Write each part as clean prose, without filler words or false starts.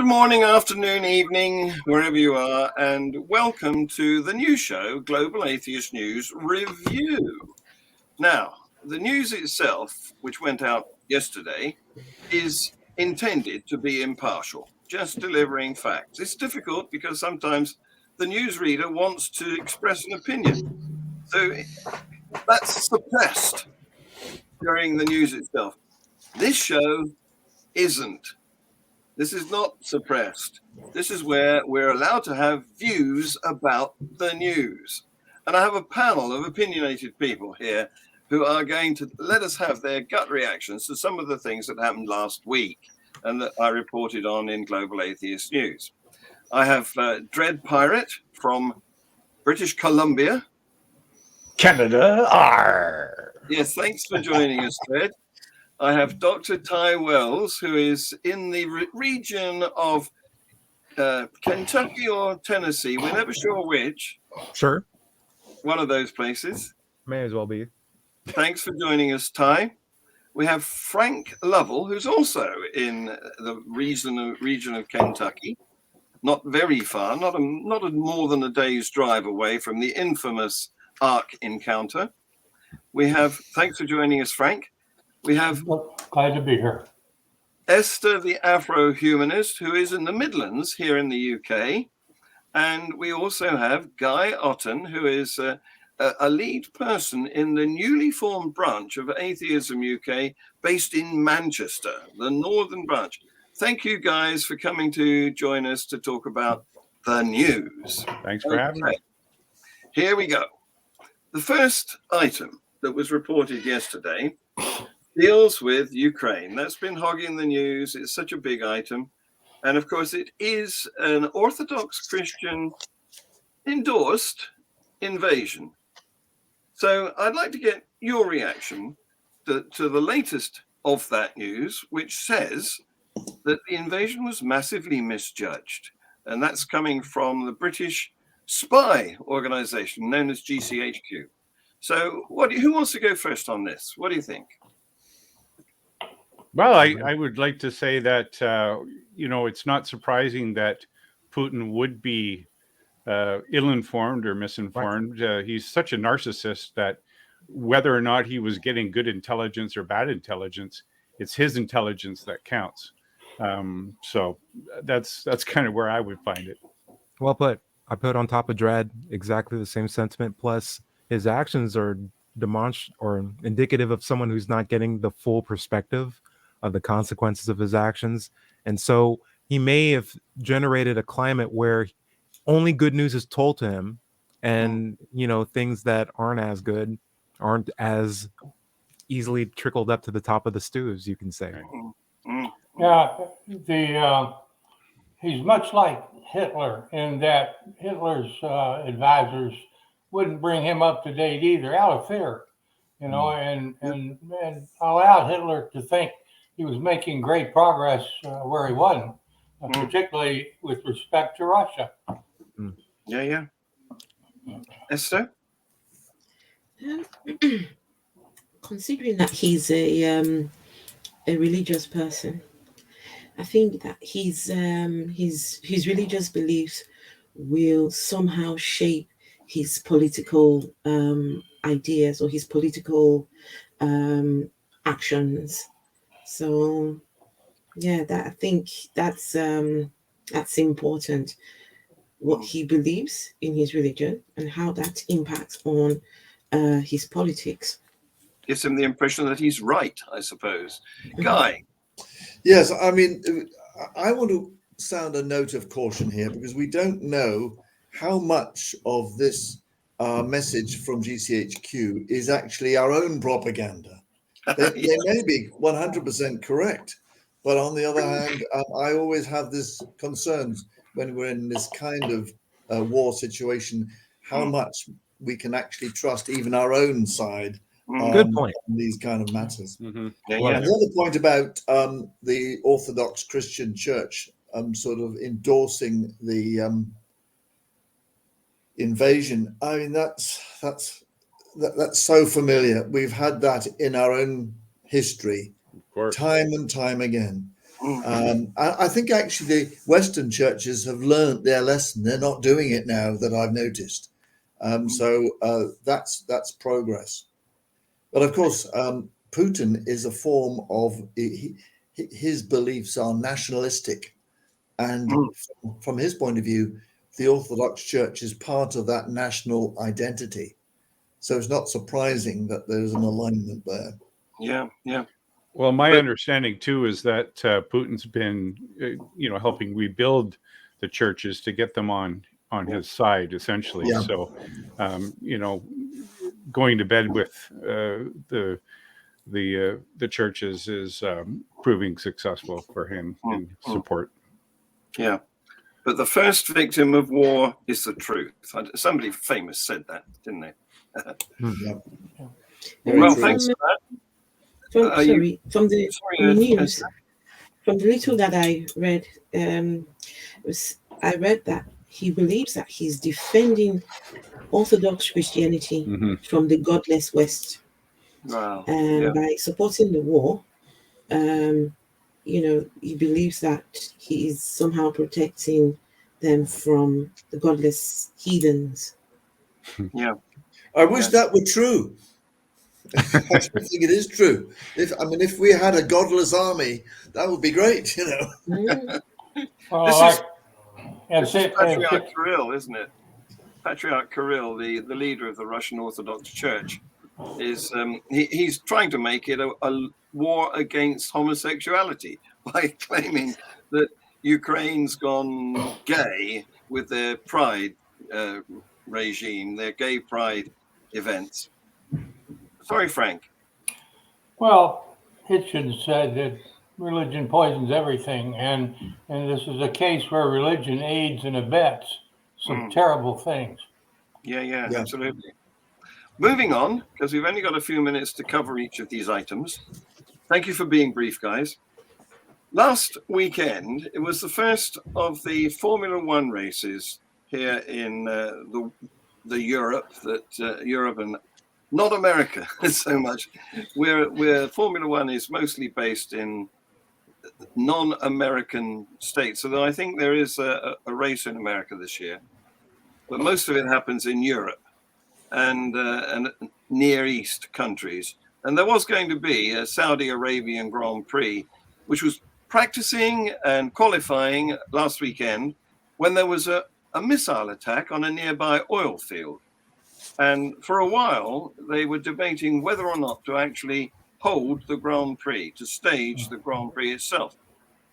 Good morning, afternoon, evening, wherever you are, and welcome to the new show, Global Atheist News Review. Now, the news itself, which went out yesterday, is intended to be impartial, just delivering facts. It's difficult because sometimes the newsreader wants to express an opinion, so that's suppressed during the news itself. This show isn't. This is not suppressed. This is where we're allowed to have views about the news. And I have a panel of opinionated people here who are going to let us have their gut reactions to some of the things that happened last week and that I reported on in Global Atheist News. I have Dread Pyrate from British Columbia. Canada. Arr. Yes, thanks for joining us, Dread. I have Dr. Ty Wells, who is in the region of Kentucky or Tennessee. We're never sure which. Sure. One of those places. May as well be. Thanks for joining us, Ty. We have Frank Lovell, who's also in the region of Kentucky. Not very far, not more than a day's drive away from the infamous Ark encounter. We have, thanks for joining us, Frank. We have glad to be here. Esther, the Afro Humanist, who is in the Midlands here in the UK. And we also have Guy Otten, who is a lead person in the newly formed branch of Atheism UK based in Manchester, the northern branch. Thank you guys for coming to join us to talk about the news. Thanks for having me. Here we go. The first item that was reported yesterday deals with Ukraine. That's been hogging the news. It's such a big item. And of course, it is an Orthodox Christian endorsed invasion. So I'd like to get your reaction to the latest of that news, which says that the invasion was massively misjudged. And that's coming from the British spy organization known as GCHQ. So who wants to go first on this? What do you think? Well, I would like to say that, it's not surprising that Putin would be ill-informed or misinformed. He's such a narcissist that whether or not he was getting good intelligence or bad intelligence, it's his intelligence that counts. So that's kind of where I would find it. Well put. I put on top of Dread exactly the same sentiment. Plus, his actions are indicative of someone who's not getting the full perspective of the consequences of his actions. And so he may have generated a climate where only good news is told to him, and things that aren't as good aren't as easily trickled up to the top of the stew, as you can say. Yeah, he's much like Hitler in that Hitler's advisors wouldn't bring him up to date either, out of fear, and allowed Hitler to think he was making great progress where he wasn't, particularly with respect to Russia. Yeah. Esther? Considering that he's a religious person, I think that his religious beliefs will somehow shape his political ideas or his political actions. So, yeah, I think that's important. What he believes in his religion and how that impacts on his politics. Gives him the impression that he's right, I suppose. Guy? Yes, I mean, I want to sound a note of caution here because we don't know how much of this message from GCHQ is actually our own propaganda. They may be 100% correct, but on the other hand, I always have this concerns when we're in this kind of war situation, how much we can actually trust even our own side. Good point. On these kind of matters. Mm-hmm. And the other point about the Orthodox Christian Church sort of endorsing the invasion. I mean, that's so familiar. We've had that in our own history, time and time again. I think actually the Western churches have learned their lesson. They're not doing it now, that I've noticed. So that's progress. But of course, Putin is a form of his beliefs are nationalistic, and from his point of view, the Orthodox Church is part of that national identity. So it's not surprising that there's an alignment there. Yeah, yeah. Well, my understanding too is that Putin's been, helping rebuild the churches to get them on his side, essentially. Yeah. So, going to bed with the churches is proving successful for him in support. Yeah. But the first victim of war is the truth. Somebody famous said that, didn't they? Yeah. Well, thanks for that. From the news, from the little that I read, I read that he believes that he's defending Orthodox Christianity from the godless West. Wow. And by supporting the war, he believes that he is somehow protecting them from the godless heathens. Yeah. I wish that were true. I don't think it is true. If we had a godless army, that would be great, Well, this is Patriarch Kirill, isn't it? Patriarch Kirill, the leader of the Russian Orthodox Church, is he's trying to make it a war against homosexuality by claiming that Ukraine's gone gay with their pride regime, their gay pride events. Sorry, Frank. Well, Hitchens said that religion poisons everything, and this is a case where religion aids and abets some terrible things. Yeah, absolutely. Moving on, because we've only got a few minutes to cover each of these items. Thank you for being brief, guys. Last weekend, it was the first of the Formula One races here in the Europe and not America so much. Where Formula One is mostly based in non-American states. So I think there is a race in America this year, but most of it happens in Europe and Near East countries. And there was going to be a Saudi Arabian Grand Prix, which was practicing and qualifying last weekend when there was a missile attack on a nearby oil field. And for a while, they were debating whether or not to actually hold the Grand Prix, to stage the Grand Prix itself.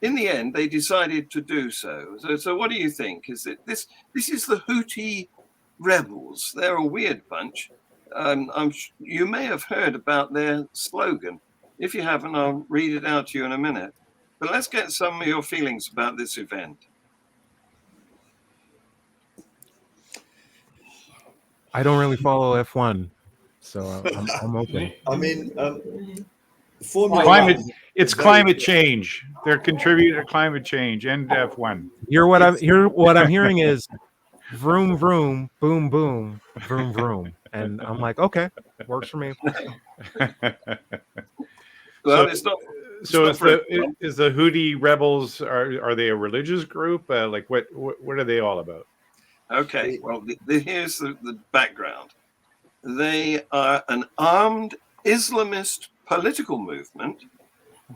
In the end, they decided to do so. So what do you think? Is it this is the Houthi rebels? They're a weird bunch. You may have heard about their slogan. If you haven't, I'll read it out to you in a minute. But let's get some of your feelings about this event. I don't really follow F1, so I'm open. It's climate change. They're contributing to climate change and F1. What I'm hearing is vroom vroom, boom boom, vroom vroom, and I'm like, okay, works for me. Well, it's not. So is the Houthi rebels? Are they a religious group? What are they all about? Okay, well, here's the background. They are an armed Islamist political movement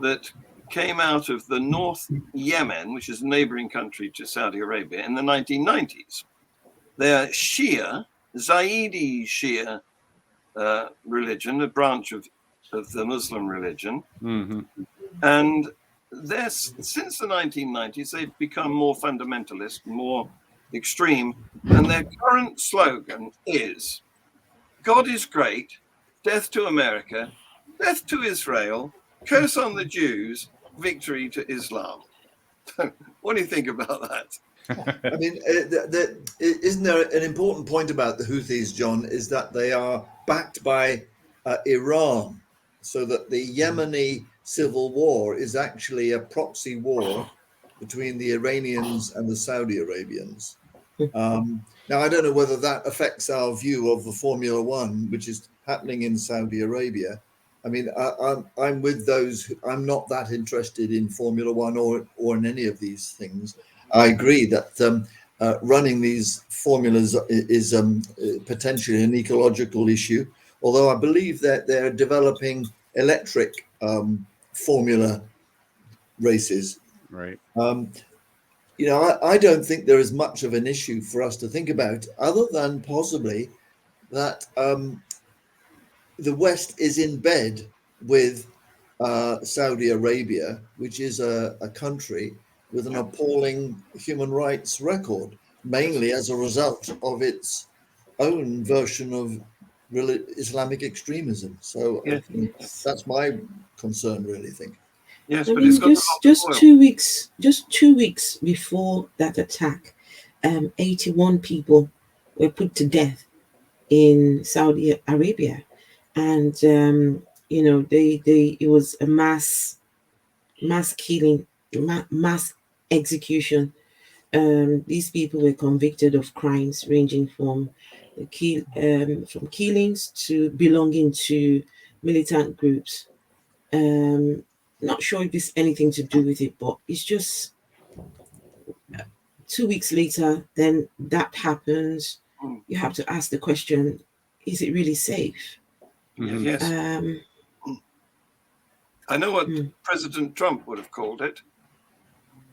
that came out of the North Yemen, which is a neighboring country to Saudi Arabia, in the 1990s. They're Shia, Zaidi Shia religion, a branch of the Muslim religion. Mm-hmm. And since the 1990s, they've become more fundamentalist, more extreme, and their current slogan is God is great, death to America, death to Israel, curse on the Jews, victory to Islam. What do you think about that? Isn't there an important point about the Houthis, John, is that they are backed by Iran, so that the Yemeni civil war is actually a proxy war between the Iranians and the Saudi Arabians. Now, I don't know whether that affects our view of the Formula One, which is happening in Saudi Arabia, I mean, I'm with those. I'm not that interested in Formula One or in any of these things. I agree that running these formulas is potentially an ecological issue. Although I believe that they're developing electric formula races. Right. You know, I don't think there is much of an issue for us to think about, other than possibly that the West is in bed with Saudi Arabia, which is a country with an appalling human rights record, mainly as a result of its own version of Islamic extremism. So Yeah. that's my concern, really, I think. Yes, I but it's mean, got just a lot of 2 weeks, just 2 weeks before that attack, 81 people were put to death in Saudi Arabia, and you know, it was a mass killing, mass execution. These people were convicted of crimes ranging from from killings to belonging to militant groups. Not sure if it's anything to do with it, but it's just 2 weeks later, then that happens. Mm. You have to ask the question: is it really safe? Mhm. Yes. I know what Mm. President Trump would have called it.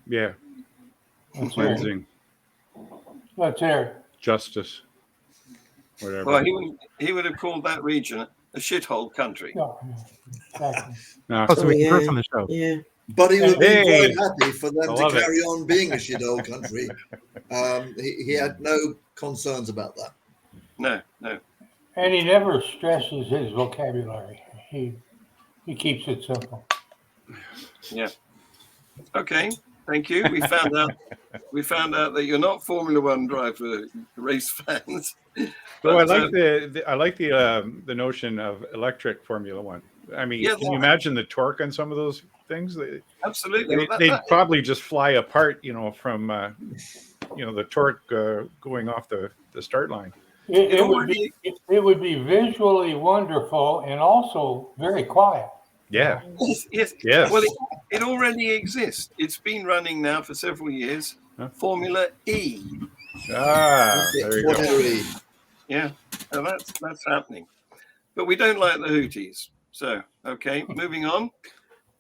Yeah. Let's hear it. Cleansing, Let's hear it. justice, whatever. Well, he would have called that region a shithole country. Yeah, exactly. No, Oh, so we Oh, can hear yeah. from the show. Yeah. But he would be Hey, quite happy for them I to love it. carry on being a shithole country. He had no concerns about that. No. And he never stresses his vocabulary. He keeps it simple. Yeah. Okay. Thank you. We found out that you're not Formula One driver race fans. Well, I But, like the notion of electric Formula One. I mean, Yeah, can you imagine the torque on some of those things? absolutely. Well, They'd probably just fly apart, you know, from the torque going off the start line. It would be visually wonderful and also very quiet. Yeah. Yes. Yes. Well, it already exists. It's been running now for several years. Huh? Formula E. There you go. Formula. Yeah, so that's happening. But we don't like the Houthis. So, okay, moving on.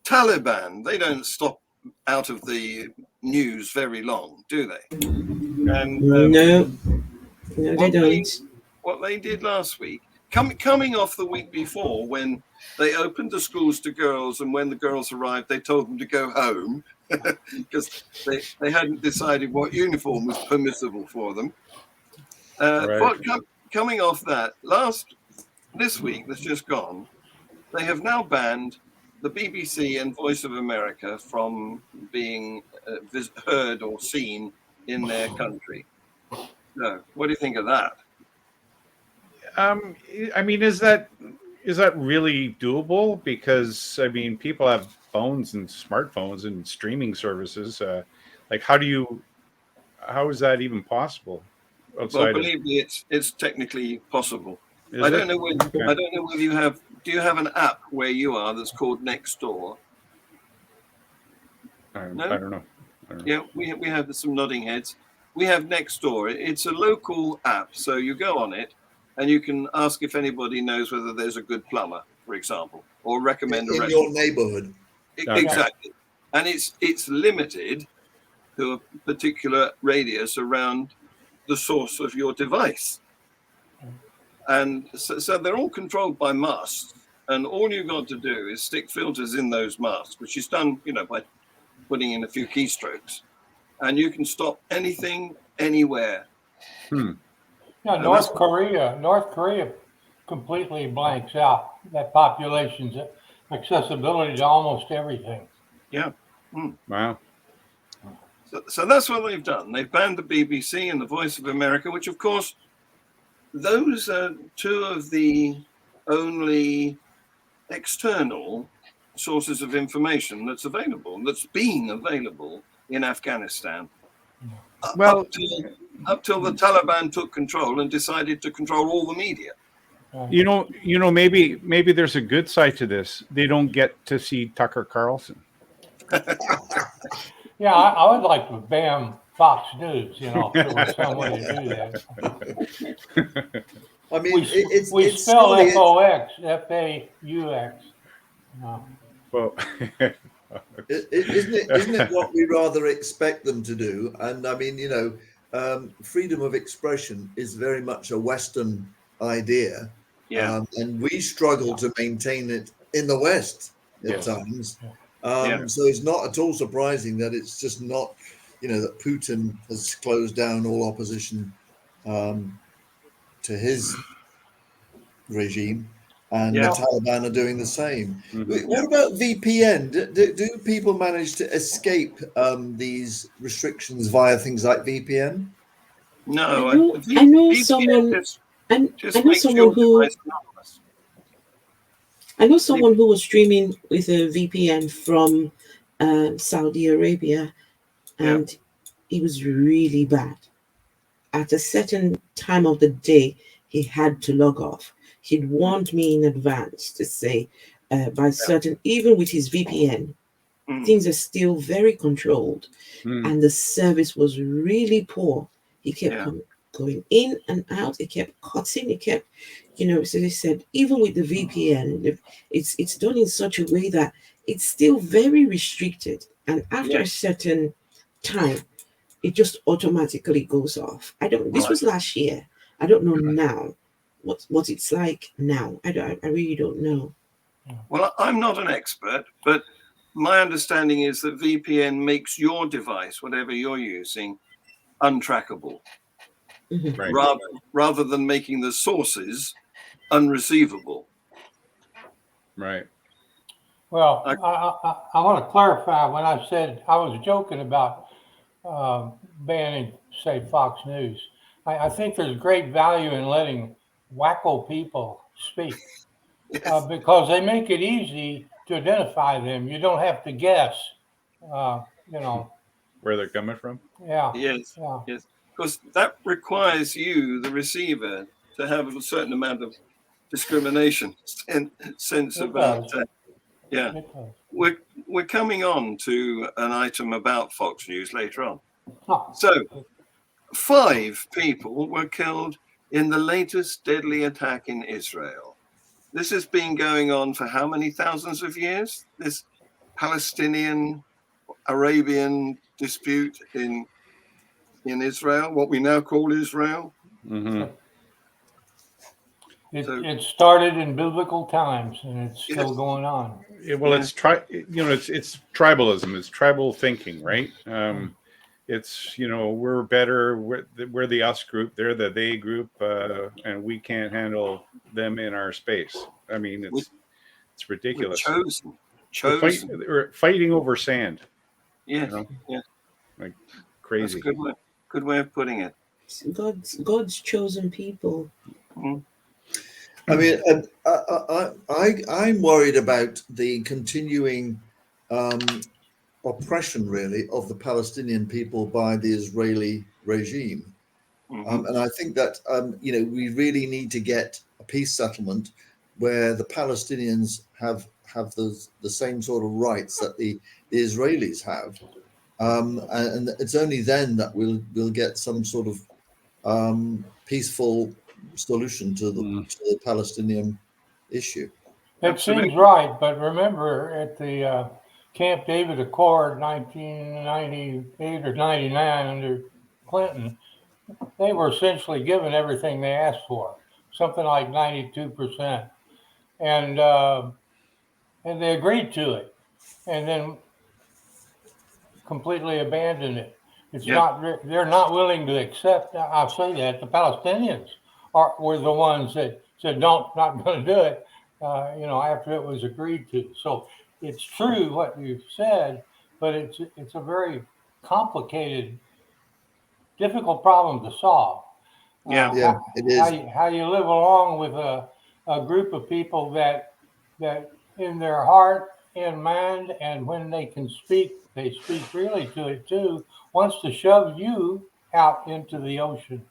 Taliban, they don't stop out of the news very long, do they? And No, they don't. What they did last week, coming off the week before when they opened the schools to girls, and when the girls arrived, they told them to go home because they hadn't decided what uniform was permissible for them. Right. But coming off that, this week that's just gone, they have now banned the BBC and Voice of America from being heard or seen in their country. So, what do you think of that? I mean, is that really doable? Because I mean, people have phones and smartphones and streaming services. Like, how is that even possible? Well, believe me, it's technically possible. I don't know whether do you have an app where you are that's called Nextdoor? No? I don't know. Yeah, we have some nodding heads. We have Nextdoor. It's a local app, so you go on it and you can ask if anybody knows whether there's a good plumber, for example, or recommend a In restaurant. your neighborhood. Exactly. And it's limited to a particular radius around the source of your device. And so they're all controlled by masks, and all you've got to do is stick filters in those masks, which is done, by putting in a few keystrokes, and you can stop anything, anywhere. Yeah, North Korea completely blanks out that population's accessibility to almost everything. Yeah. Wow. So that's what they've done. They've banned the BBC and the Voice of America, which, of course, those are two of the only external sources of information that's been available in Afghanistan. Well, up till the Taliban took control and decided to control all the media. You know, maybe there's a good side to this. They don't get to see Tucker Carlson. Yeah, I would like to ban Fox News, if there was some way to do that. I mean, We it's spell surely it's- FOX, FAUX. Well, isn't it what we rather expect them to do? And I mean, freedom of expression is very much a Western idea, and we struggle to maintain it in the West at times. So it's not at all surprising that it's just not, that Putin has closed down all opposition to his regime, and the Taliban are doing the same. What about VPN? Do people manage to escape these restrictions via things like VPN? No, I know someone. I know someone who. I know someone who was streaming with a VPN from Saudi Arabia, and it was really bad. At a certain time of the day, he had to log off. He'd warned me in advance to say, by certain, even with his VPN, things are still very controlled, and the service was really poor. He kept going in and out. It kept cutting. It kept, So they said, even with the VPN, it's done in such a way that it's still very restricted. And after a certain time, it just automatically goes off. This was last year. I don't know now what it's like now. I really don't know. Well, I'm not an expert, but my understanding is that VPN makes your device, whatever you're using, untrackable, rather than making the sources unreceivable. Right. Well, I want to clarify when I said I was joking about banning, say, Fox News. I think there's great value in letting wacko people speak because they make it easy to identify them. You don't have to guess, where they're coming from. Yeah. Yes. Because that requires you, the receiver, to have a certain amount of discrimination sense about. We're coming on to an item about Fox News later on. So, 5 people were killed in the latest deadly attack in Israel. This has been going on for how many thousands of years? This Palestinian Arabian dispute in Israel, what we now call Israel. It started in biblical times, and it's still going on. Well, it's tribalism. It's tribal thinking, right? It's we're better. We're the us group. They're the they group, and we can't handle them in our space. I mean, it's ridiculous. We're chosen. We're fighting over sand. Like crazy. That's a good way of putting it. God's chosen people. I mean, I'm worried about the continuing oppression, really, of the Palestinian people by the Israeli regime. And I think that, we really need to get a peace settlement where the Palestinians have the same sort of rights that the Israelis have. And it's only then that we'll get some sort of peaceful solution to the Palestinian issue. It seems right, but remember at the Camp David Accord, 1998 or 99 under Clinton, they were essentially given everything they asked for, something like 92%, and they agreed to it, and then completely abandoned it. It's not; they're not willing to accept. I'll say that the Palestinians were the ones that said, "No, not going to do it." After it was agreed to. So it's true what you said, but it's a very complicated, difficult problem to solve. It is. How you live along with a group of people that in their heart and mind, and when they can speak, they speak freely to it too, wants to shove you out into the ocean.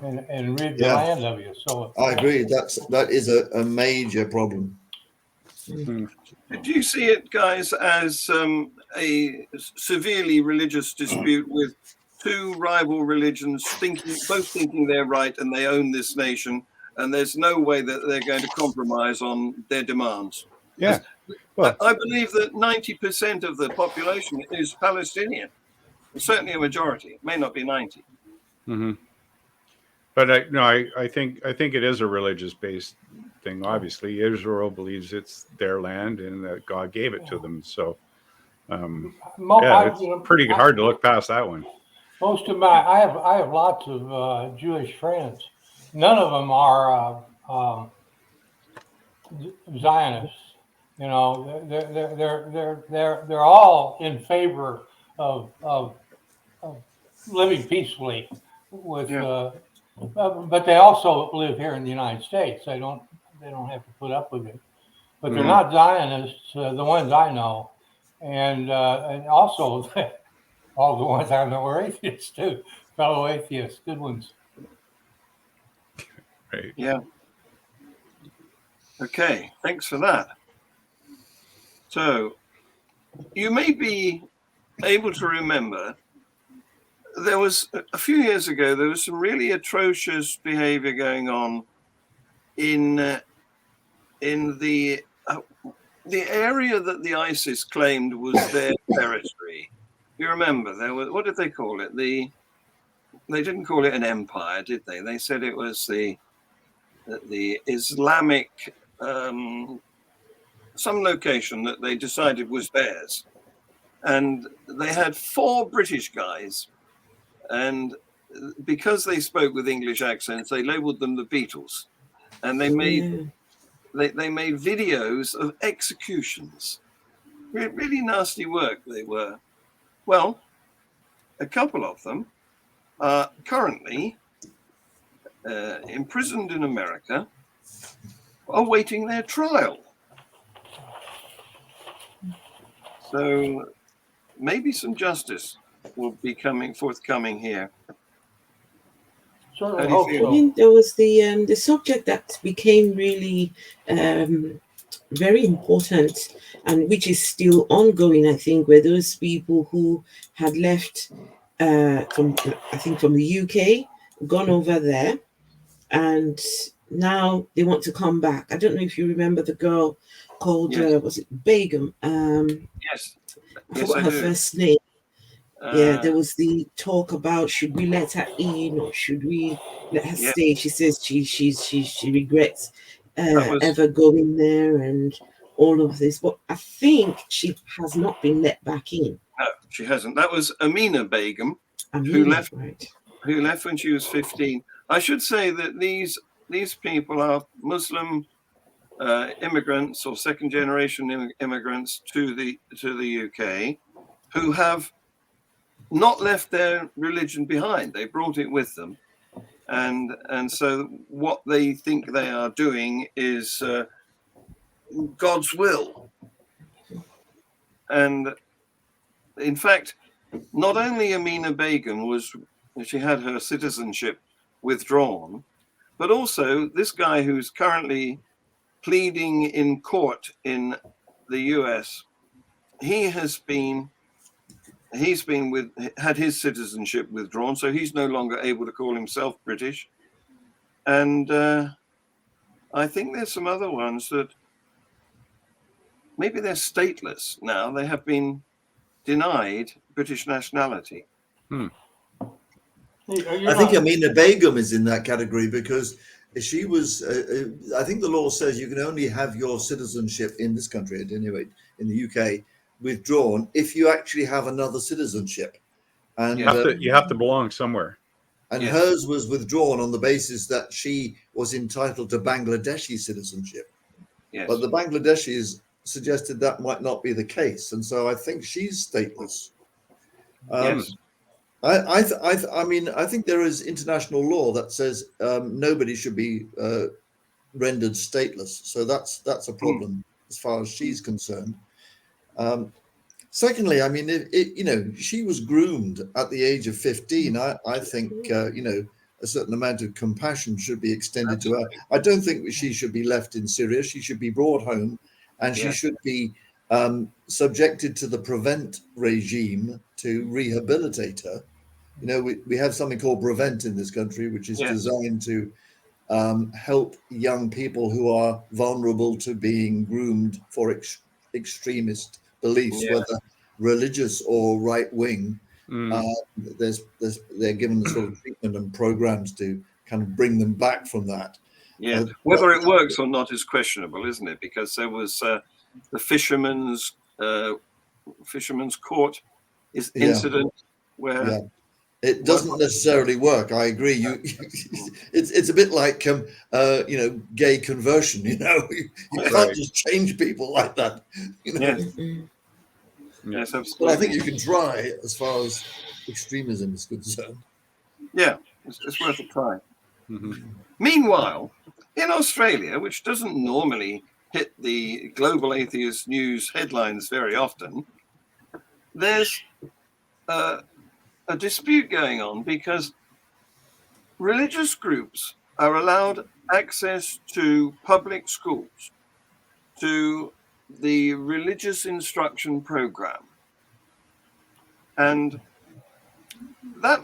and rid the Yeah. land of you. So I agree. That is a major problem. Mm. Do you see it, guys, as a severely religious dispute with two rival religions both thinking they're right and they own this nation, and there's no way that they're going to compromise on their demands? Yeah. Well, I believe that 90% of the population is Palestinian. Certainly a majority. It may not be 90. mm-hmm. But I think it is a religious-based thing. Obviously, Israel believes it's their land and that God gave it to them. So, it's pretty hard to look past that one. Most of I have lots of Jewish friends. None of them are Zionists. You know, they're all in favor of living peacefully with. But they also live here in the United States. They don't have to put up with it. But they're not Zionists, the ones I know, and also all the ones I know are atheists too, fellow atheists, good ones. Right. Yeah. Okay, thanks for that. So, you may be able to remember there was a few years ago, there was some really atrocious behavior going on in the area that the ISIS claimed was their territory. You remember there was, what did they call it? They didn't call it an empire, did they? They said it was the Islamic some location that they decided was theirs, and they had 4 British guys, and because they spoke with English accents, they labeled them the Beatles, and they made they made videos of executions. Really nasty work they were. Well, a couple of them are currently imprisoned in America, awaiting their trial. So maybe some justice will be forthcoming here. Certainly hope so. I mean, there was the subject that became really very important, and which is still ongoing, I think, where those people who had left from the UK, gone over there, and now they want to come back. I don't know if you remember the girl called was it Begum? Yes. I forgot her first name. There was the talk about should we let her in or should we let her stay. She says she regrets ever going there and all of this. But I think she has not been let back in. No, she hasn't. That was Amina Begum, who left when she was 15. I should say that these people are Muslim immigrants or second generation immigrants to the UK, who have not left their religion behind. They brought it with them, and so what they think they are doing is God's will. And in fact, not only Amina Begum she had her citizenship withdrawn, but also this guy who's currently pleading in court in the US, had his citizenship withdrawn, so he's no longer able to call himself British. And I think there's some other ones that maybe they're stateless now. They have been denied British nationality. I think Amina Begum is in that category because she was, I think the law says you can only have your citizenship in this country, at any rate, in the UK, withdrawn if you actually have another citizenship. And you have to belong somewhere. And hers was withdrawn on the basis that she was entitled to Bangladeshi citizenship. Yes. But the Bangladeshis suggested that might not be the case. And so I think she's stateless. Yes. I mean, I think there is international law that says nobody should be rendered stateless. So that's a problem as far as she's concerned. Secondly, I mean, she was groomed at the age of 15. I think, a certain amount of compassion should be extended to her. I don't think she should be left in Syria. She should be brought home, and she should be subjected to the Prevent regime to rehabilitate her. You know, we have something called Prevent in this country, which is designed to help young people who are vulnerable to being groomed for extremist beliefs, whether religious or right wing. They're given the sort of treatment and programs to kind of bring them back from that. Yeah, whether it works or not is questionable, isn't it? Because there was the fisherman's court incident where it doesn't necessarily work. I agree. It's a bit like gay conversion. You can't just change people like that. Yes, absolutely. But I think you can try as far as extremism is concerned. Yeah, it's worth a try. Meanwhile, in Australia, which doesn't normally hit the global atheist news headlines very often, there's a dispute going on because religious groups are allowed access to public schools, to the religious instruction program. And that,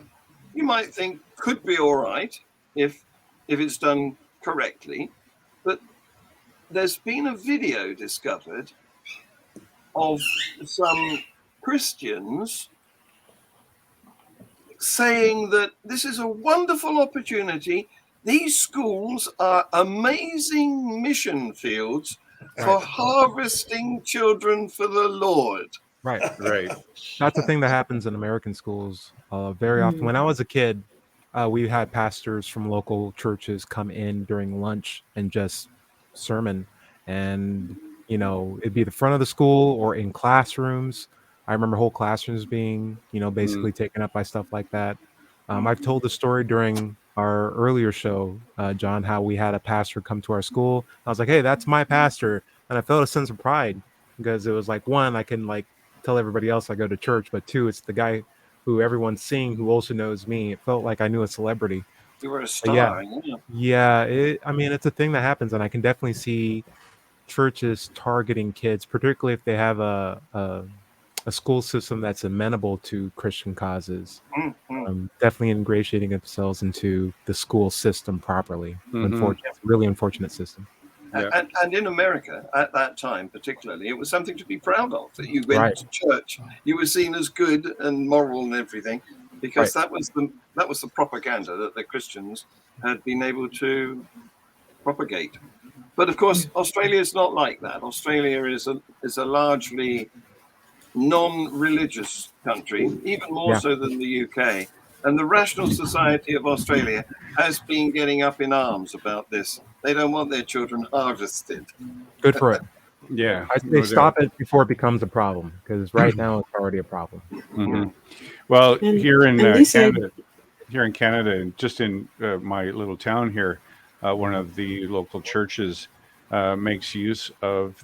you might think, could be all right if it's done correctly. But there's been a video discovered of some Christians saying that this is a wonderful opportunity. These schools are amazing mission fields for harvesting children for the Lord. Right. That's the thing that happens in American schools very often. When I was a kid, we had pastors from local churches come in during lunch and just sermon. And, it'd be the front of the school or in classrooms. I remember whole classrooms being, basically taken up by stuff like that. I've told the story during our earlier show, John, how we had a pastor come to our school. I was like, hey, that's my pastor. And I felt a sense of pride because it was like, one, I can tell everybody else I go to church, but two, it's the guy who everyone's seeing who also knows me. It felt like I knew a celebrity. You were a star. It's a thing that happens, and I can definitely see churches targeting kids, particularly if they have a school system that's amenable to Christian causes. Definitely ingratiating themselves into the school system properly. Really unfortunate system. And in America at that time, particularly, it was something to be proud of that you went to church. You were seen as good and moral and everything, because that was the propaganda that the Christians had been able to propagate. But of course, Australia is not like that. Australia is a largely non-religious country, even more so than the UK. And the Rational Society of Australia has been getting up in arms about this. They don't want their children harvested. Good for it. Yeah. I say stop it before it becomes a problem, because right now it's already a problem. Well, here in Canada, and just in my little town here, one of the local churches makes use of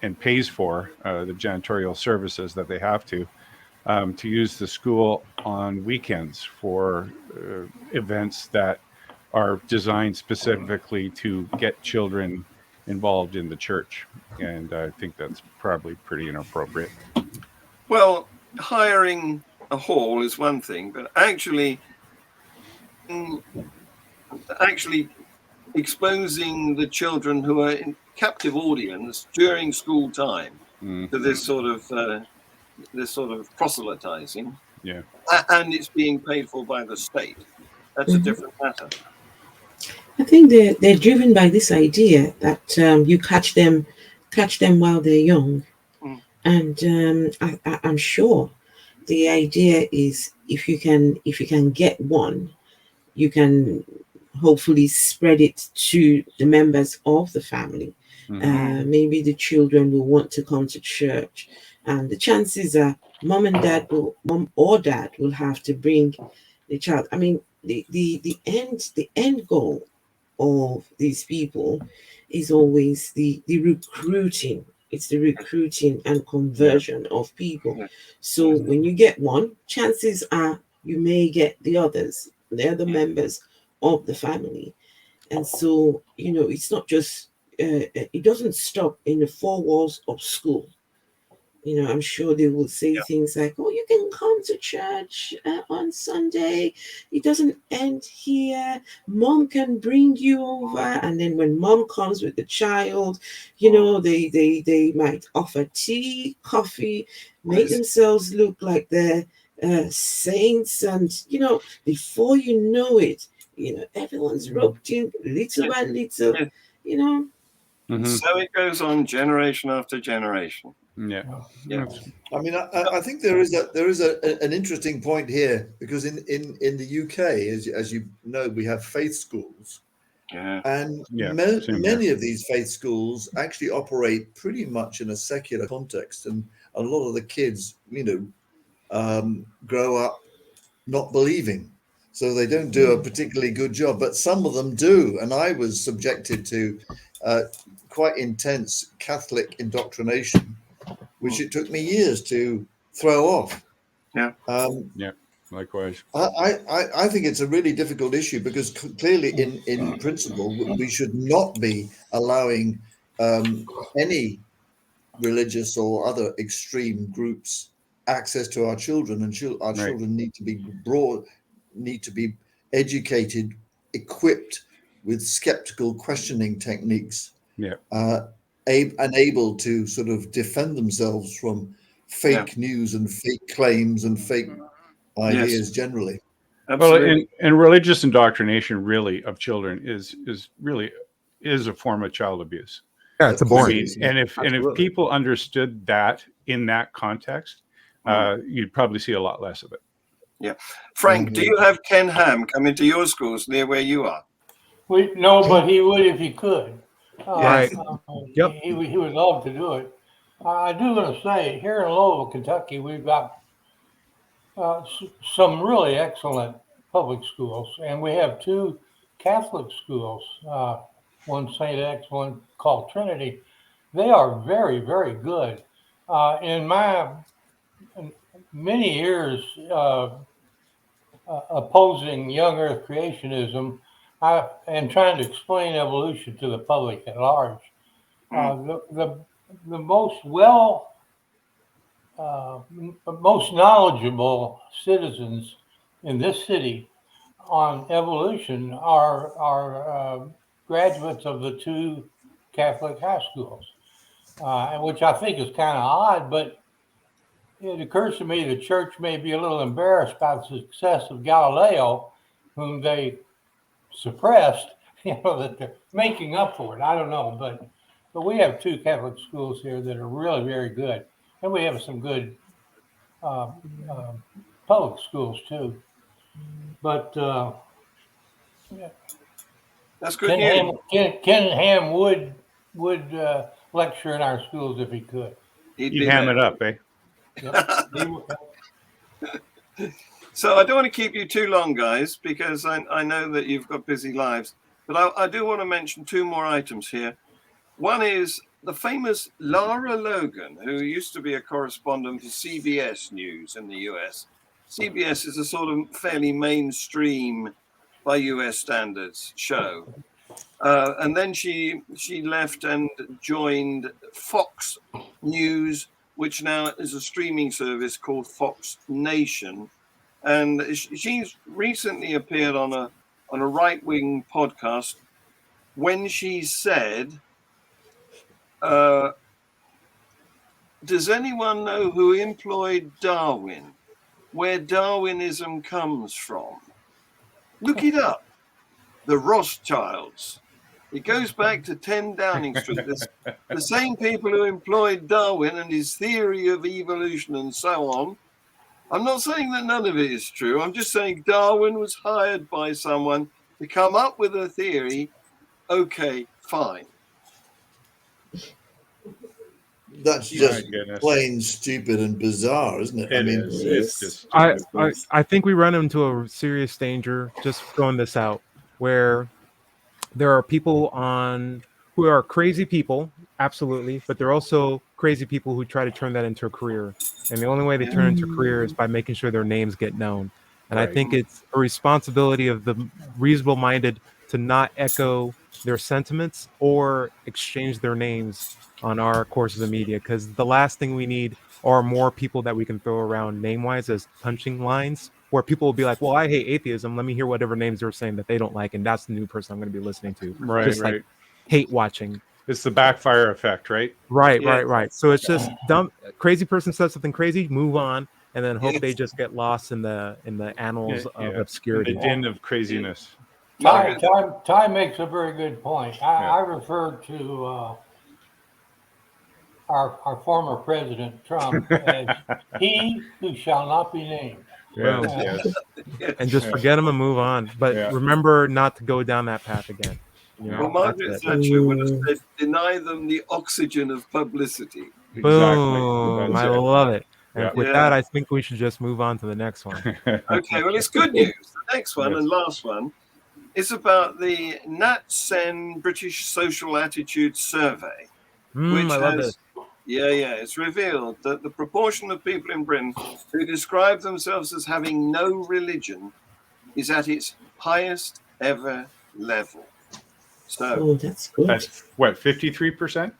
and pays for the janitorial services that they have to use the school on weekends for events that are designed specifically to get children involved in the church. And I think that's probably pretty inappropriate. Well, hiring a hall is one thing, but actually exposing the children who are in captive audience during school time to this sort of proselytizing, and it's being paid for by the state. That's a different matter. I think they're driven by this idea that you catch them while they're young, and I'm sure the idea is if you can get one, you can hopefully spread it to the members of the family. Maybe the children will want to come to church, and the chances are mom or dad will have to bring the child. I mean, the end goal of these people is always the recruiting. It's the recruiting and conversion of people. So when you get one, chances are you may get the others They're the members of the family. And so, it's not just, it doesn't stop in the four walls of school. I'm sure they will say things like, oh, you can come to church on Sunday. It doesn't end here. Mom can bring you over. And then when mom comes with the child, they might offer tea, coffee, make themselves look like they're saints. And, before you know it, everyone's roped in little by little, So it goes on generation after generation. Yeah. I mean, I think there is an interesting point here, because in the UK, as you know, we have faith schools, and many of these faith schools actually operate pretty much in a secular context, and a lot of the kids, grow up not believing, so they don't do a particularly good job. But some of them do, and I was subjected to quite intense Catholic indoctrination, which it took me years to throw off. Likewise. I think it's a really difficult issue, because clearly in principle, we should not be allowing any religious or other extreme groups access to our children, and our children need to be educated, equipped with skeptical questioning techniques, and able to sort of defend themselves from fake news and fake claims and fake ideas generally. Absolutely. Well, and religious indoctrination really of children is a form of child abuse. Yeah, it's abhorrent. And if people understood that in that context, you'd probably see a lot less of it. Yeah. Frank, do you have Ken Ham come into your schools near where you are? No, but he would if he could. Right. He would love to do it. I do want to say, here in Lovell, Kentucky, we've got some really excellent public schools, and we have two Catholic schools, one St. X, one called Trinity. They are very, very good. In my many years opposing young Earth creationism, and trying to explain evolution to the public at large, the most most knowledgeable citizens in this city on evolution are graduates of the two Catholic high schools, which I think is kind of odd, but it occurs to me the church may be a little embarrassed by the success of Galileo, whom they suppressed, that they're making up for it. I don't know, but we have two Catholic schools here that are really very good, and we have some good public schools too. But that's good. Ken Ham would lecture in our schools if he could. He'd ham it up, eh? Yep. So I don't want to keep you too long, guys, because I know that you've got busy lives. But I do want to mention two more items here. One is the famous Lara Logan, who used to be a correspondent for CBS News in the US. CBS is a sort of fairly mainstream, by US standards, show. And then she left and joined Fox News, which now is a streaming service called Fox Nation. And she's recently appeared on a right-wing podcast when she said, does anyone know who employed Darwin? Where Darwinism comes from? Look it up. The Rothschilds. It goes back to 10 Downing Street. The same people who employed Darwin and his theory of evolution and so on. I'm not saying that none of it is true. I'm just saying Darwin was hired by someone to come up with a theory. Okay, fine. That's just plain stupid and bizarre, isn't it? It's just I think we run into a serious danger, just throwing this out, where there are people who are crazy people, absolutely, but they're also crazy people who try to turn that into a career. And the only way they turn into a career is by making sure their names get known. And I think it's a responsibility of the reasonable-minded to not echo their sentiments or exchange their names on our courses of media, because the last thing we need are more people that we can throw around name-wise as punching lines, where people will be like, well, I hate atheism. Let me hear whatever names they're saying that they don't like, and that's the new person I'm going to be listening to. Right, Like hate watching. It's the backfire effect, right? Right. So it's just dumb. Crazy person says something crazy, move on, and then hope they just get lost in the annals of obscurity. The din of craziness. Ty makes a very good point. I referred to our former president Trump as he who shall not be named. Yes. And just forget him and move on. But remember not to go down that path again. You know, well, Margaret Thatcher would have said, deny them the oxygen of publicity. Boom. I love it. And with that, I think we should just move on to the next one. Okay, well, it's good news. The next one and last one is about the Natsen British Social Attitude Survey, which I love this. It's revealed that the proportion of people in Britain who describe themselves as having no religion is at its highest ever level. So that's good. That's what, 53%?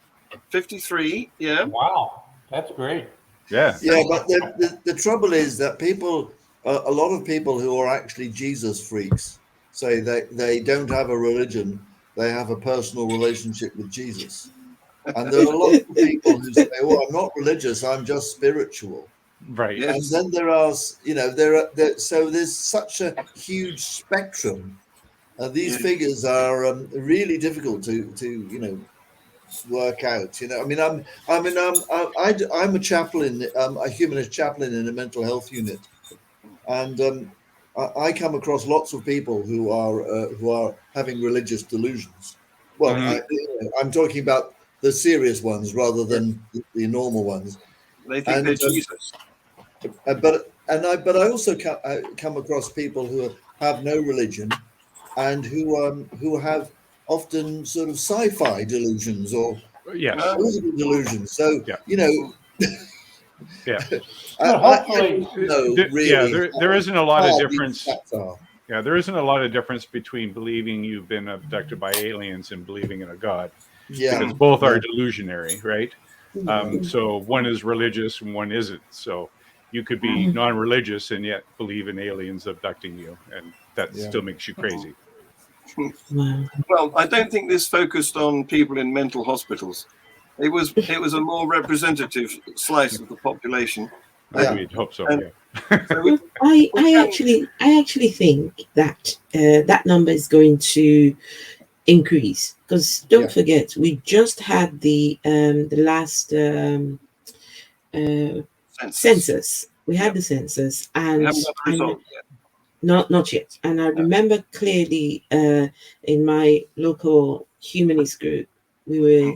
53, yeah. Wow, that's great. Yeah, but the trouble is that people, a lot of people who are actually Jesus freaks, say that they don't have a religion, they have a personal relationship with Jesus. And there are a lot of people who say, "Oh, I'm not religious; I'm just spiritual." Right. And then there are, so there's such a huge spectrum. These figures are really difficult to work out. I'm a chaplain, a humanist chaplain in a mental health unit, and I come across lots of people who are having religious delusions. Well, I'm talking about the serious ones rather than the normal ones. They think they're Jesus. But I also come across people who have no religion and who have often sort of sci-fi delusions or political delusions. So there isn't a lot of difference. Yeah, there isn't a lot of difference between believing you've been abducted by aliens and believing in a god. Yeah, because both are delusionary, right? So one is religious and one isn't. So you could be non-religious and yet believe in aliens abducting you, and that still makes you crazy. Well, I don't think this focused on people in mental hospitals. It was a more representative slice of the population. I hope so. I actually think that that number is going to increase, because don't forget, we just had the last census. We had the census, and not yet. And I remember clearly in my local humanist group, we were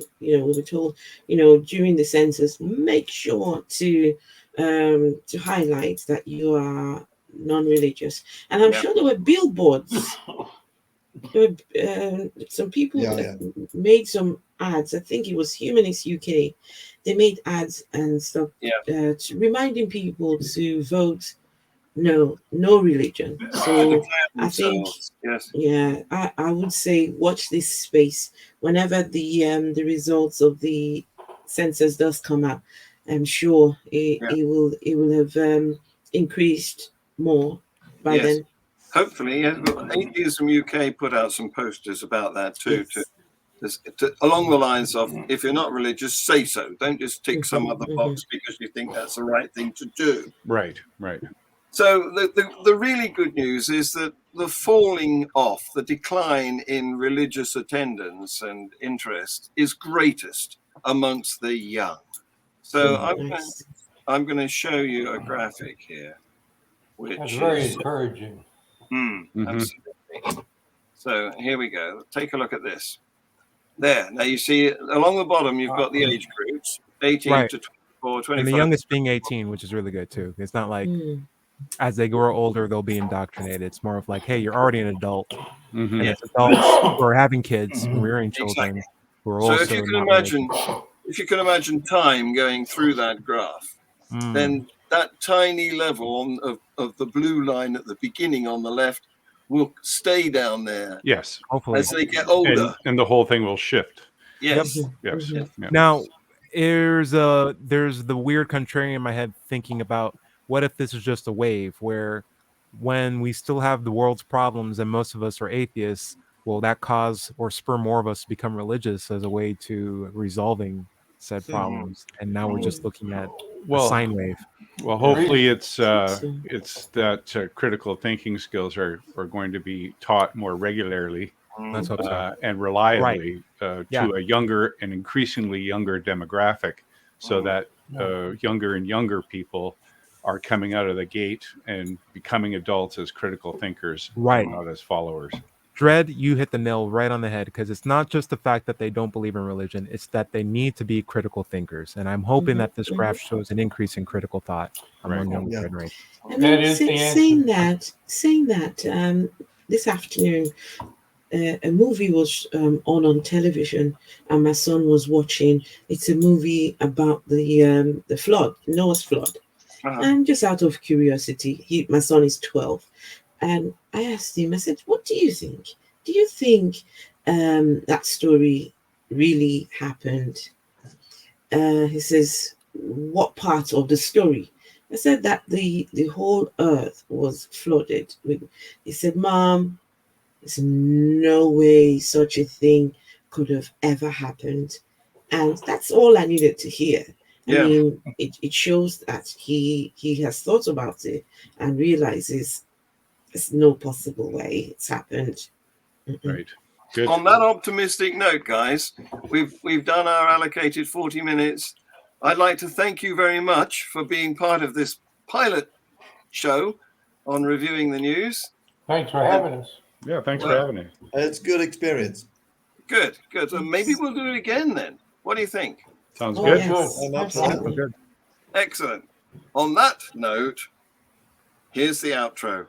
told, during the census, make sure to highlight that you are non-religious. And I'm sure there were billboards. There were some people made some ads. I think it was Humanist UK. They made ads and stuff reminding people to vote no religion. So I think I would say watch this space whenever the results of the census does come out. I'm sure it will have increased more by then. Hopefully, Atheism UK put out some posters about that too, to along the lines of, if you're not religious, say so. Don't just tick some other box because you think that's the right thing to do. Right. So the really good news is that the falling off, the decline in religious attendance and interest is greatest amongst the young. So I'm going to show you a graphic here, which is very encouraging. Absolutely. So here we go. Take a look at this. There. Now you see along the bottom, you've got the age groups, 18 to 24, 25. And the youngest being 18, which is really good too. It's not like as they grow older, they'll be indoctrinated. It's more of like, hey, you're already an adult. And as adults who are having kids, rearing children, who are so if you can imagine time going through that graph, then that tiny level of the blue line at the beginning on the left will stay down there Yes. Hopefully. as they get older. And the whole thing will shift. Yes. Yes. Mhm. Yeah. Now, there's the weird contrarian in my head thinking about what if this is just a wave where when we still have the world's problems and most of us are atheists, will that cause or spur more of us to become religious as a way to resolving said problems? And now we're just looking at a Well, sine wave. well, hopefully so. it's that critical thinking skills are going to be taught more regularly Let's hope so. and reliably to a younger and increasingly younger demographic, so that younger and younger people are coming out of the gate and becoming adults as critical thinkers, Right. not as followers. Dread, you hit the nail right on the head, because it's not just the fact that they don't believe in religion, it's that they need to be critical thinkers. And I'm hoping that this graph shows an increase in critical thought among younger generation. I mean, saying that this afternoon, a movie was on television, and my son was watching. It's a movie about the flood, Noah's flood. And just out of curiosity, my son is 12, and I asked him, I said, what do you think? Do you think that story really happened? He says, what part of the story? I said that the whole earth was flooded. He said, Mom, there's no way such a thing could have ever happened. And that's all I needed to hear. I mean, it shows that he has thought about it and realizes there's no possible way it's happened. Right. Good. On that optimistic note, guys, we've done our allocated 40 minutes. I'd like to thank you very much for being part of this pilot show on reviewing the news. Thanks for having us. Yeah, thanks for having me. It's good experience. Good. So maybe we'll do it again then. What do you think? Sounds Oh, good. yes, absolutely. Excellent. On that note, here's the outro.